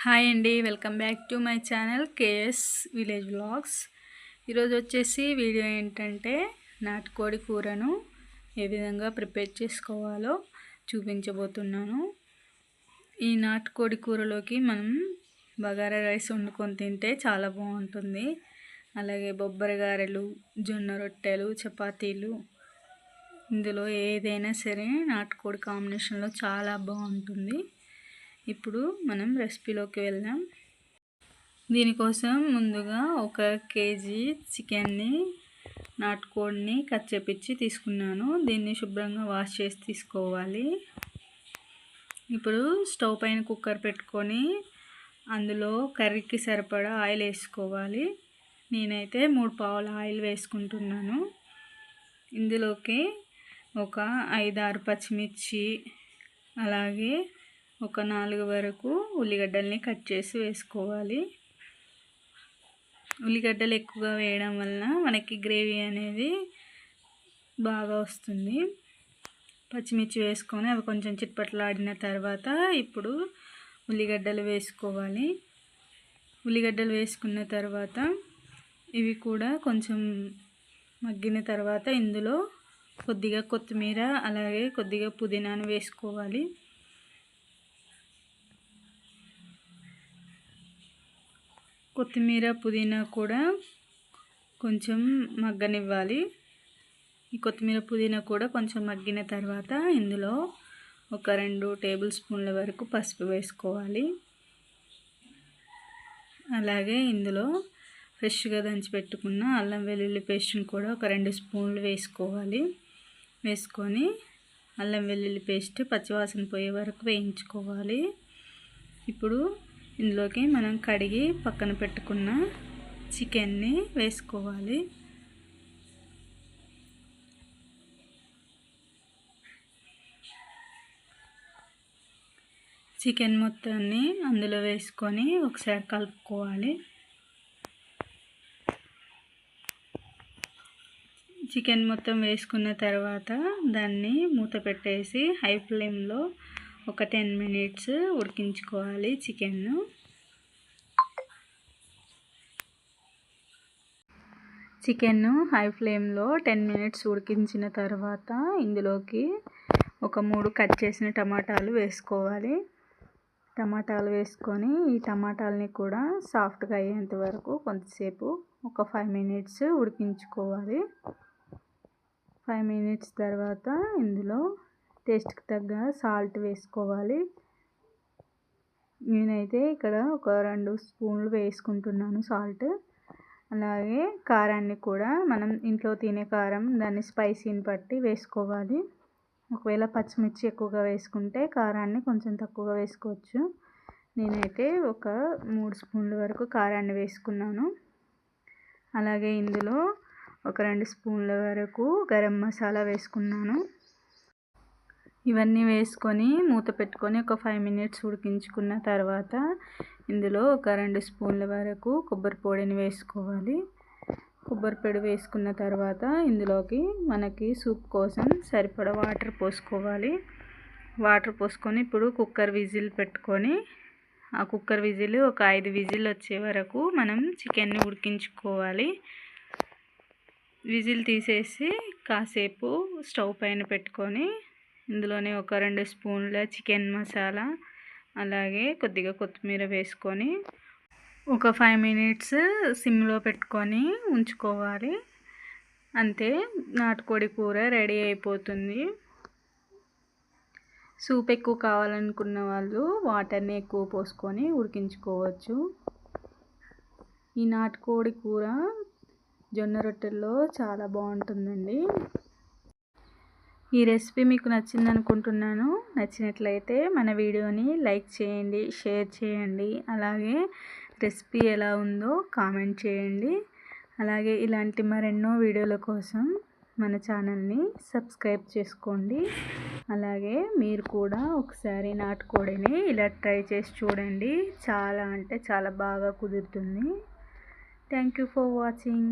Hi అండి, welcome back to my channel KS village vlogs. ఈరోజు వచ్చేసి వీడియో ఏంటంటే నాటుకోడి కూరను ఏ విధంగా ప్రిపేర్ చేసుకోవాలో చూపించబోతున్నాను. ఈ నాటుకోడి కూరలోకి మనం బగారా రైస్ వండుకొని తింటే చాలా బాగుంటుంది. అలాగే బొబ్బరి గారెలు, జొన్న రొట్టెలు, చపాతీలు, ఇందులో ఏదైనా సరే నాటుకోడి కాంబినేషన్లో చాలా బాగుంటుంది. ఇప్పుడు మనం రెసిపీలోకి వెళ్దాం. దీనికోసం ముందుగా 1 కేజీ చికెన్ని, నాటుకోడిని కట్ చేపించి తీసుకున్నాను. దీన్ని శుభ్రంగా వాష్ చేసి తీసుకోవాలి. ఇప్పుడు స్టవ్ పైన కుక్కర్ పెట్టుకొని అందులో కర్రీకి సరిపడా ఆయిల్ వేసుకోవాలి. నేనైతే 3 పావుల ఆయిల్ వేసుకుంటున్నాను. ఇందులోకి ఒక 5-6 పచ్చిమిర్చి, అలాగే ఒక 4 వరకు ఉల్లిగడ్డల్ని కట్ చేసి వేసుకోవాలి. ఉల్లిగడ్డలు ఎక్కువగా వేయడం వలన మనకి గ్రేవీ అనేది బాగా వస్తుంది. పచ్చిమిర్చి వేసుకొని అవి కొంచెం చిట్పట్లాడిన తర్వాత ఇప్పుడు ఉల్లిగడ్డలు వేసుకోవాలి. ఉల్లిగడ్డలు వేసుకున్న తర్వాత ఇవి కూడా కొంచెం మగ్గిన తర్వాత ఇందులో కొద్దిగా కొత్తిమీర, అలాగే కొద్దిగా పుదీనాను వేసుకోవాలి. కొత్తిమీర, పుదీనా కూడా కొంచెం మగ్గనివ్వాలి. ఈ కొత్తిమీర, పుదీనా కూడా కొంచెం మగ్గిన తర్వాత ఇందులో ఒక 2 టేబుల్ స్పూన్ల వరకు పసుపు వేసుకోవాలి. అలాగే ఇందులో ఫ్రెష్గా దంచి పెట్టుకున్న అల్లం వెల్లుల్లి పేస్ట్ని కూడా ఒక 2 స్పూన్లు వేసుకోవాలి. వేసుకొని అల్లం వెల్లుల్లి పేస్ట్ పచ్చివాసన పోయే వరకు వేయించుకోవాలి. ఇప్పుడు ఇందులోకి మనం కడిగి పక్కన పెట్టుకున్న చికెన్ని వేసుకోవాలి. చికెన్ మొత్తాన్ని అందులో వేసుకొని ఒకసారి కలుపుకోవాలి. చికెన్ మొత్తం వేసుకున్న తర్వాత దాన్ని మూత పెట్టేసి హై ఫ్లేమ్లో ఒక 10 మినిట్స్ ఉడికించుకోవాలి. చికెన్ను హై ఫ్లేమ్లో 10 మినిట్స్ ఉడికించిన తర్వాత ఇందులోకి ఒక 3 కట్ చేసిన టమాటాలు వేసుకోవాలి. టమాటాలు వేసుకొని ఈ టమాటాలని కూడా సాఫ్ట్గా అయ్యేంత వరకు కొంతసేపు ఒక 5 మినిట్స్ ఉడికించుకోవాలి. 5 మినిట్స్ తర్వాత ఇందులో టేస్ట్కి తగ్గ సాల్ట్ వేసుకోవాలి. నేనైతే ఇక్కడ ఒక 2 స్పూన్లు వేసుకుంటున్నాను సాల్ట్. అలాగే కారాన్ని కూడా మనం ఇంట్లో తినే కారం, దాన్ని స్పైసీని బట్టి వేసుకోవాలి. ఒకవేళ పచ్చిమిర్చి ఎక్కువగా వేసుకుంటే కారాన్ని కొంచెం తక్కువగా వేసుకోవచ్చు. నేనైతే ఒక 3 స్పూన్ల వరకు కారాన్ని వేసుకున్నాను. అలాగే ఇందులో ఒక 2 స్పూన్ల వరకు గరం మసాలా వేసుకున్నాను. ఇవన్నీ వేసుకొని మూత పెట్టుకొని ఒక 5 మినిట్స్ ఉడికించుకున్న తర్వాత ఇందులో ఒక 2 స్పూన్ల వరకు కొబ్బరి పొడిని వేసుకోవాలి. కొబ్బరి పొడి వేసుకున్న తర్వాత ఇందులోకి మనకి సూప్ కోసం సరిపడా వాటర్ పోసుకోవాలి. వాటర్ పోసుకొని ఇప్పుడు కుక్కర్ విజిల్ పెట్టుకొని ఆ కుక్కర్ విజిల్ ఒక 5 విజిల్ వచ్చే వరకు మనం చికెన్ని ఉడికించుకోవాలి. విజిల్ తీసేసి కాసేపు స్టవ్ పైన పెట్టుకొని ఇందులోనే ఒక 2 స్పూన్ల చికెన్ మసాలా, అలాగే కొద్దిగా కొత్తిమీర వేసుకొని ఒక 5 మినిట్స్ సిమ్లో పెట్టుకొని ఉంచుకోవాలి. అంతే, నాటుకోడి కూర రెడీ అయిపోతుంది. సూప్ ఎక్కువ కావాలనుకున్న వాళ్ళు వాటర్ని ఎక్కువ పోసుకొని ఉడికించుకోవచ్చు. ఈ నాటుకోడి కూర జొన్న రొట్టెల్లో చాలా బాగుంటుందండి. ఈ రెసిపీ మీకు నచ్చింది అనుకుంటున్నాను. నచ్చినట్లయితే మన వీడియోని లైక్ చేయండి, షేర్ చేయండి. అలాగే రెసిపీ ఎలా ఉందో కామెంట్ చేయండి. అలాగే ఇలాంటి మరెన్నో వీడియోల కోసం మన ఛానల్ని సబ్స్క్రైబ్ చేసుకోండి. అలాగే మీరు కూడా ఒకసారి నాటుకోడిని ఇలా ట్రై చేసి చూడండి. చాలా అంటే చాలా బాగా కుదురుతుంది. Thank you for watching.